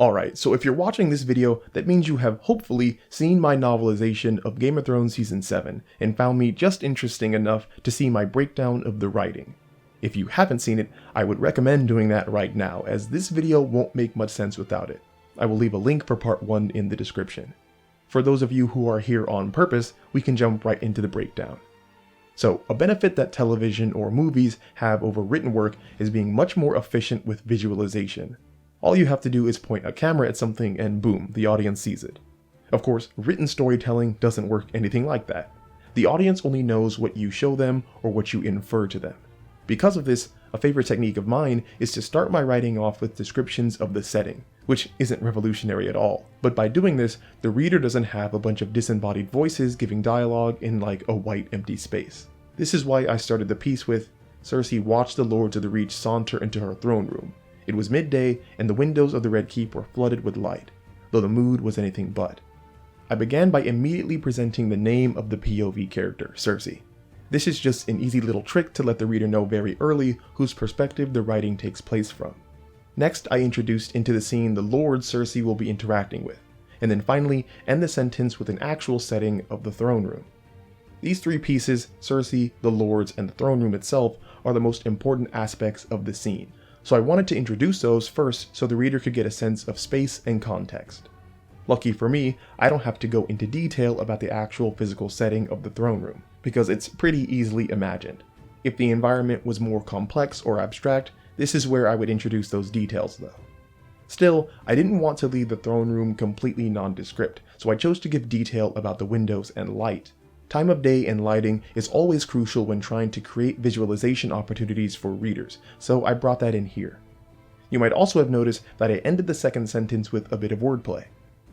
Alright, so if you're watching this video, that means you have hopefully seen my novelization of Game of Thrones Season 7 and found me just interesting enough to see my breakdown of the writing. If you haven't seen it, I would recommend doing that right now, as this video won't make much sense without it. I will leave a link for part 1 in the description. For those of you who are here on purpose, we can jump right into the breakdown. So, a benefit that television or movies have over written work is being much more efficient with visualization. All you have to do is point a camera at something and boom, the audience sees it. Of course, written storytelling doesn't work anything like that. The audience only knows what you show them or what you infer to them. Because of this, a favorite technique of mine is to start my writing off with descriptions of the setting, which isn't revolutionary at all. But by doing this, the reader doesn't have a bunch of disembodied voices giving dialogue in like a white empty space. This is why I started the piece with, Cersei watched the Lords of the Reach saunter into her throne room. It was midday, and the windows of the Red Keep were flooded with light, though the mood was anything but. I began by immediately presenting the name of the POV character, Cersei. This is just an easy little trick to let the reader know very early whose perspective the writing takes place from. Next, I introduced into the scene the lords Cersei will be interacting with, and then finally end the sentence with an actual setting of the throne room. These three pieces, Cersei, the lords, and the throne room itself, are the most important aspects of the scene. So I wanted to introduce those first so the reader could get a sense of space and context. Lucky for me, I don't have to go into detail about the actual physical setting of the throne room, because it's pretty easily imagined. If the environment was more complex or abstract, this is where I would introduce those details though. Still, I didn't want to leave the throne room completely nondescript, so I chose to give detail about the windows and light. Time of day and lighting is always crucial when trying to create visualization opportunities for readers, so I brought that in here. You might also have noticed that I ended the second sentence with a bit of wordplay.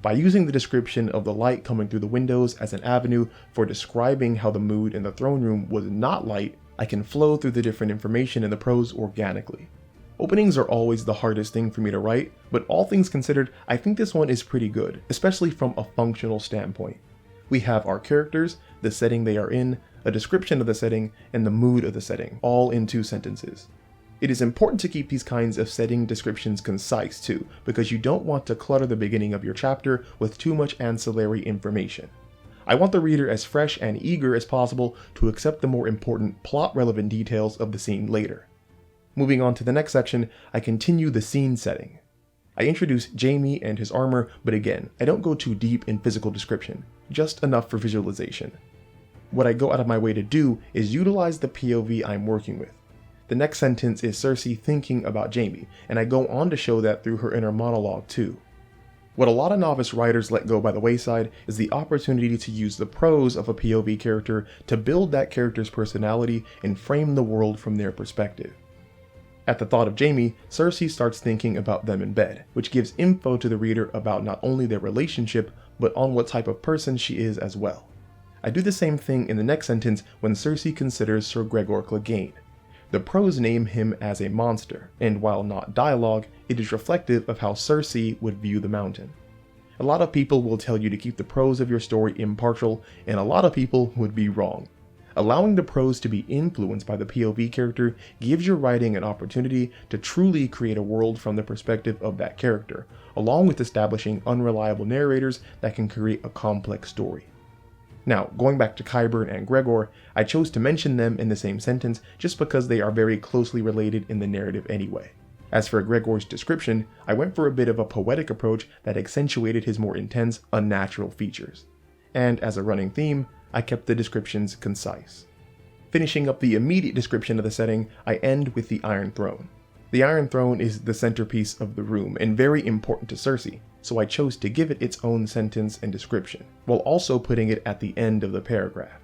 By using the description of the light coming through the windows as an avenue for describing how the mood in the throne room was not light, I can flow through the different information in the prose organically. Openings are always the hardest thing for me to write, but all things considered, I think this one is pretty good, especially from a functional standpoint. We have our characters, the setting they are in, a description of the setting, and the mood of the setting, all in 2 sentences. It is important to keep these kinds of setting descriptions concise too, because you don't want to clutter the beginning of your chapter with too much ancillary information. I want the reader as fresh and eager as possible to accept the more important plot-relevant details of the scene later. Moving on to the next section, I continue the scene setting. I introduce Jaime and his armor, but again, I don't go too deep in physical description, just enough for visualization. What I go out of my way to do is utilize the POV I'm working with. The next sentence is Cersei thinking about Jaime, and I go on to show that through her inner monologue too. What a lot of novice writers let go by the wayside is the opportunity to use the prose of a POV character to build that character's personality and frame the world from their perspective. At the thought of Jaime, Cersei starts thinking about them in bed, which gives info to the reader about not only their relationship, but on what type of person she is as well. I do the same thing in the next sentence when Cersei considers Sir Gregor Clegane. The prose name him as a monster, and while not dialogue, it is reflective of how Cersei would view the mountain. A lot of people will tell you to keep the prose of your story impartial, and a lot of people would be wrong. Allowing the prose to be influenced by the POV character gives your writing an opportunity to truly create a world from the perspective of that character, along with establishing unreliable narrators that can create a complex story. Now, going back to Qyburn and Gregor, I chose to mention them in the same sentence just because they are very closely related in the narrative anyway. As for Gregor's description, I went for a bit of a poetic approach that accentuated his more intense, unnatural features. And as a running theme, I kept the descriptions concise. Finishing up the immediate description of the setting, I end with the Iron Throne. The Iron Throne is the centerpiece of the room and very important to Cersei, so I chose to give it its own sentence and description, while also putting it at the end of the paragraph.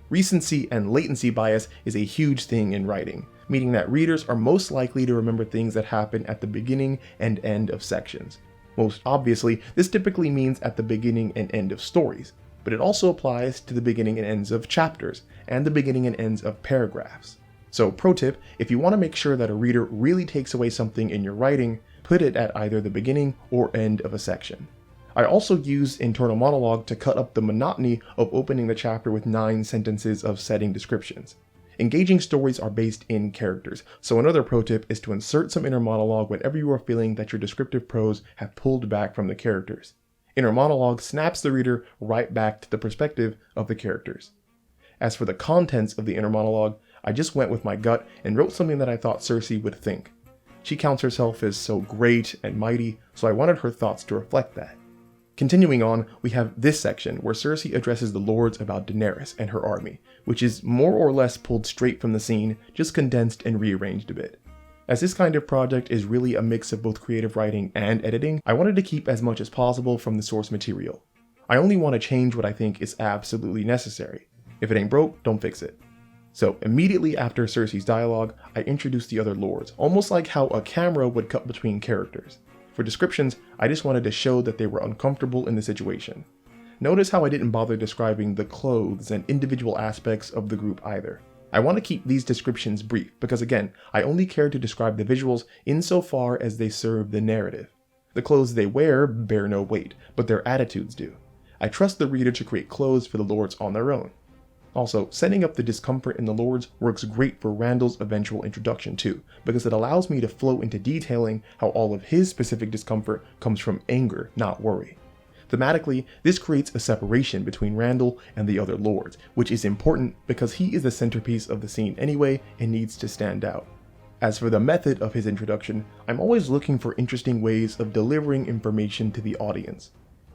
Recency and latency bias is a huge thing in writing, meaning that readers are most likely to remember things that happen at the beginning and end of sections. Most obviously, this typically means at the beginning and end of stories, but it also applies to the beginning and ends of chapters, and the beginning and ends of paragraphs. So pro tip, if you want to make sure that a reader really takes away something in your writing, put it at either the beginning or end of a section. I also used internal monologue to cut up the monotony of opening the chapter with 9 sentences of setting descriptions. Engaging stories are based in characters, so another pro tip is to insert some inner monologue whenever you are feeling that your descriptive prose have pulled back from the characters. Inner monologue snaps the reader right back to the perspective of the characters. As for the contents of the inner monologue, I just went with my gut and wrote something that I thought Cersei would think. She counts herself as so great and mighty, so I wanted her thoughts to reflect that. Continuing on, we have this section where Cersei addresses the lords about Daenerys and her army, which is more or less pulled straight from the scene, just condensed and rearranged a bit. As this kind of project is really a mix of both creative writing and editing, I wanted to keep as much as possible from the source material. I only want to change what I think is absolutely necessary. If it ain't broke, don't fix it. So immediately after Cersei's dialogue, I introduced the other lords, almost like how a camera would cut between characters. For descriptions, I just wanted to show that they were uncomfortable in the situation. Notice how I didn't bother describing the clothes and individual aspects of the group either. I want to keep these descriptions brief because again, I only care to describe the visuals insofar as they serve the narrative. The clothes they wear bear no weight, but their attitudes do. I trust the reader to create clothes for the lords on their own. Also, setting up the discomfort in the lords works great for Randall's eventual introduction too, because it allows me to flow into detailing how all of his specific discomfort comes from anger, not worry. Thematically, this creates a separation between Randall and the other lords, which is important because he is the centerpiece of the scene anyway and needs to stand out. As for the method of his introduction, I'm always looking for interesting ways of delivering information to the audience.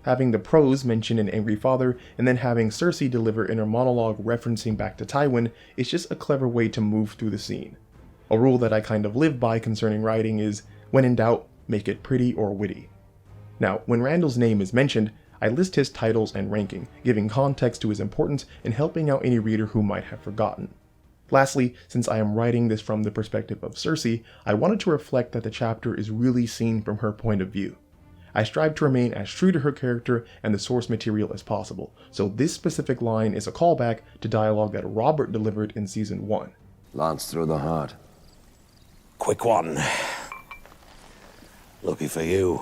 Having the pros mention an angry father, and then having Cersei deliver inner monologue referencing back to Tywin is just a clever way to move through the scene. A rule that I kind of live by concerning writing is, when in doubt, make it pretty or witty. Now, when Randall's name is mentioned, I list his titles and ranking, giving context to his importance and helping out any reader who might have forgotten. Lastly, since I am writing this from the perspective of Cersei, I wanted to reflect that the chapter is really seen from her point of view. I strive to remain as true to her character and the source material as possible, so this specific line is a callback to dialogue that Robert delivered in Season 1. Lance through the heart. Quick one. Lucky for you.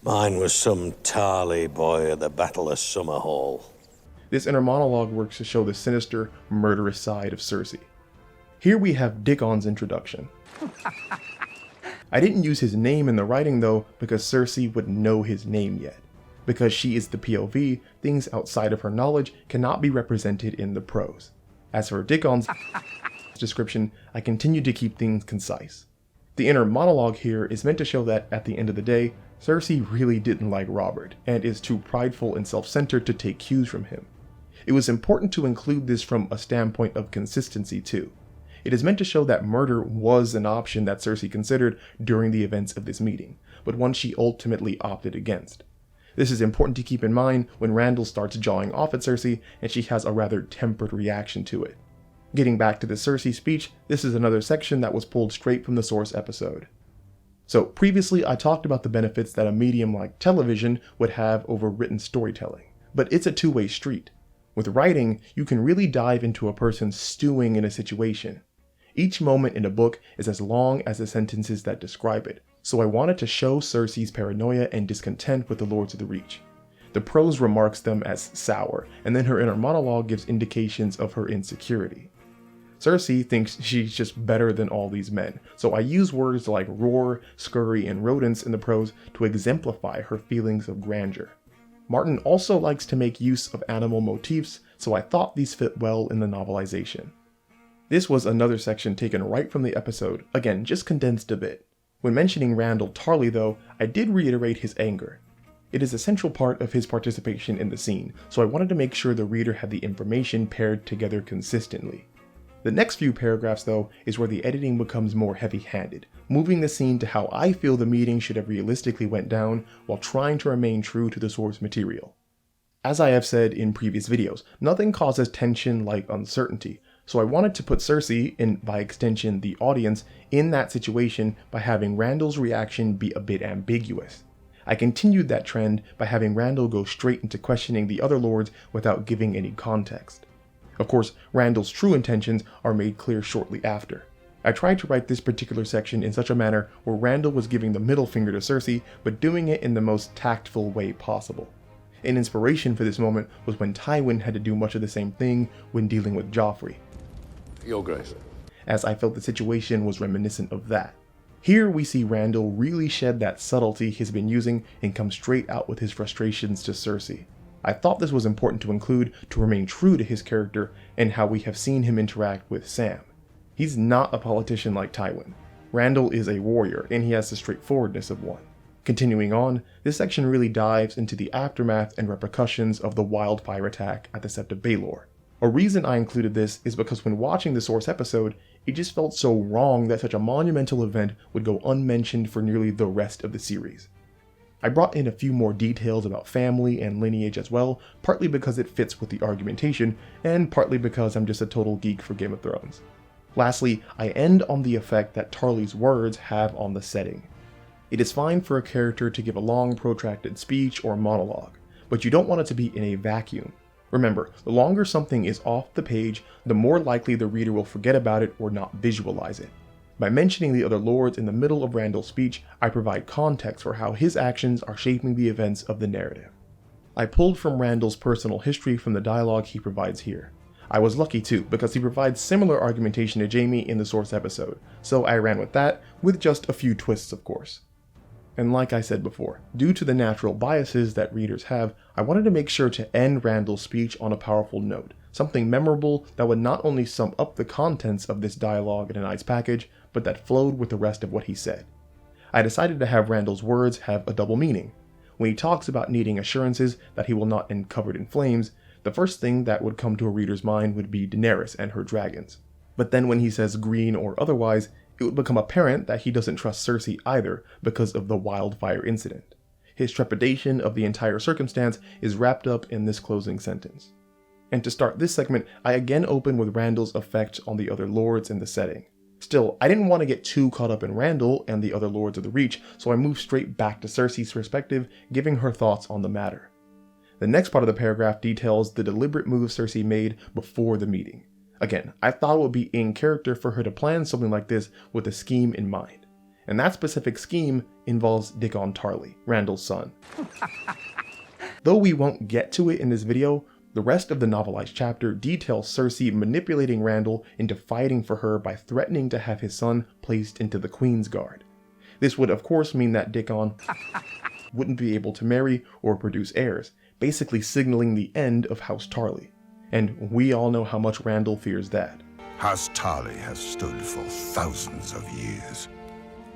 Mine was some Tarly boy at the Battle of Summerhall. This inner monologue works to show the sinister, murderous side of Cersei. Here we have Dickon's introduction. I didn't use his name in the writing though because Cersei wouldn't know his name yet. Because she is the POV, things outside of her knowledge cannot be represented in the prose. As for Dickon's description, I continued to keep things concise. The inner monologue here is meant to show that at the end of the day, Cersei really didn't like Robert and is too prideful and self-centered to take cues from him. It was important to include this from a standpoint of consistency too. It is meant to show that murder was an option that Cersei considered during the events of this meeting, but one she ultimately opted against. This is important to keep in mind when Randall starts jawing off at Cersei and she has a rather tempered reaction to it. Getting back to the Cersei speech, this is another section that was pulled straight from the source episode. So previously I talked about the benefits that a medium like television would have over written storytelling, but it's a two-way street. With writing, you can really dive into a person stewing in a situation. Each moment in a book is as long as the sentences that describe it, so I wanted to show Cersei's paranoia and discontent with the Lords of the Reach. The prose remarks them as sour, and then her inner monologue gives indications of her insecurity. Cersei thinks she's just better than all these men, so I use words like roar, scurry, and rodents in the prose to exemplify her feelings of grandeur. Martin also likes to make use of animal motifs, so I thought these fit well in the novelization. This was another section taken right from the episode, again just condensed a bit. When mentioning Randall Tarly though, I did reiterate his anger. It is a central part of his participation in the scene, so I wanted to make sure the reader had the information paired together consistently. The next few paragraphs though is where the editing becomes more heavy-handed, moving the scene to how I feel the meeting should have realistically went down while trying to remain true to the source material. As I have said in previous videos, nothing causes tension like uncertainty, so I wanted to put Cersei, and by extension the audience, in that situation by having Randall's reaction be a bit ambiguous. I continued that trend by having Randall go straight into questioning the other lords without giving any context. Of course, Randall's true intentions are made clear shortly after. I tried to write this particular section in such a manner where Randall was giving the middle finger to Cersei, but doing it in the most tactful way possible. An inspiration for this moment was when Tywin had to do much of the same thing when dealing with Joffrey. Your Grace. as I felt the situation was reminiscent of that. Here we see Randall really shed that subtlety he's been using and come straight out with his frustrations to Cersei. I thought this was important to include to remain true to his character and how we have seen him interact with Sam. He's not a politician like Tywin. Randall is a warrior and he has the straightforwardness of one. Continuing on, this section really dives into the aftermath and repercussions of the wildfire attack at the Sept of Baelor. A reason I included this is because when watching the Source episode, it just felt so wrong that such a monumental event would go unmentioned for nearly the rest of the series. I brought in a few more details about family and lineage as well, partly because it fits with the argumentation, and partly because I'm just a total geek for Game of Thrones. Lastly, I end on the effect that Tarly's words have on the setting. It is fine for a character to give a long protracted speech or monologue, but you don't want it to be in a vacuum. Remember, the longer something is off the page, the more likely the reader will forget about it or not visualize it. By mentioning the other lords in the middle of Randall's speech, I provide context for how his actions are shaping the events of the narrative. I pulled from Randall's personal history from the dialogue he provides here. I was lucky too, because he provides similar argumentation to Jaime in the Source episode, so I ran with that, with just a few twists of course. And like I said before, due to the natural biases that readers have, I wanted to make sure to end Randall's speech on a powerful note, something memorable that would not only sum up the contents of this dialogue in a nice package, but that flowed with the rest of what he said. I decided to have Randall's words have a double meaning. When he talks about needing assurances that he will not end covered in flames, the first thing that would come to a reader's mind would be Daenerys and her dragons. But then when he says green or otherwise, it would become apparent that he doesn't trust Cersei either because of the wildfire incident. His trepidation of the entire circumstance is wrapped up in this closing sentence. And to start this segment, I again open with Randall's effect on the other lords in the setting. Still, I didn't want to get too caught up in Randall and the other lords of the Reach, so I moved straight back to Cersei's perspective, giving her thoughts on the matter. The next part of the paragraph details the deliberate move Cersei made before the meeting. Again, I thought it would be in character for her to plan something like this with a scheme in mind. And that specific scheme involves Dickon Tarly, Randall's son. Though we won't get to it in this video, the rest of the novelized chapter details Cersei manipulating Randall into fighting for her by threatening to have his son placed into the Queen's Guard. This would of course mean that Dickon wouldn't be able to marry or produce heirs, basically signaling the end of House Tarly. And we all know how much Randall fears that. House Tarly has stood for thousands of years.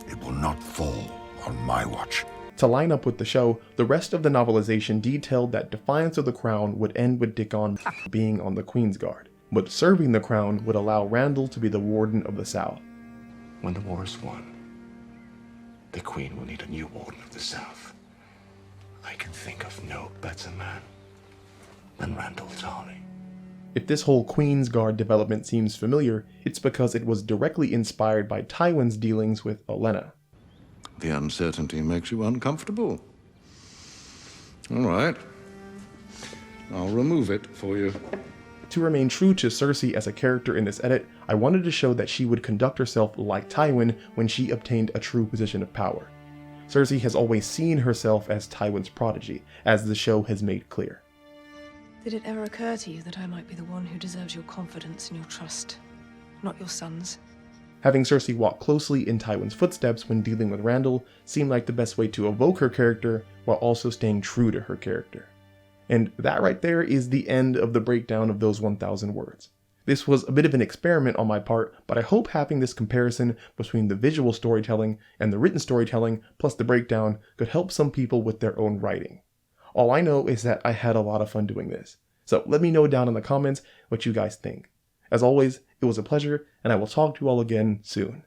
It will not fall on my watch. To line up with the show, the rest of the novelization detailed that defiance of the crown would end with Dickon being on the Queen's Guard, but serving the crown would allow Randall to be the Warden of the South. When the war is won, the Queen will need a new Warden of the South. I can think of no better man than Randall Tarly. If this whole Queen's Guard development seems familiar, it's because it was directly inspired by Tywin's dealings with Olenna. The uncertainty makes you uncomfortable. All right. I'll remove it for you. To remain true to Cersei as a character in this edit, I wanted to show that she would conduct herself like Tywin when she obtained a true position of power. Cersei has always seen herself as Tywin's prodigy, as the show has made clear. Did it ever occur to you that I might be the one who deserves your confidence and your trust, not your son's? Having Cersei walk closely in Tywin's footsteps when dealing with Randall seemed like the best way to evoke her character while also staying true to her character. And that right there is the end of the breakdown of those 1,000 words. This was a bit of an experiment on my part, but I hope having this comparison between the visual storytelling and the written storytelling plus the breakdown could help some people with their own writing. All I know is that I had a lot of fun doing this. So let me know down in the comments what you guys think. As always, it was a pleasure, and I will talk to you all again soon.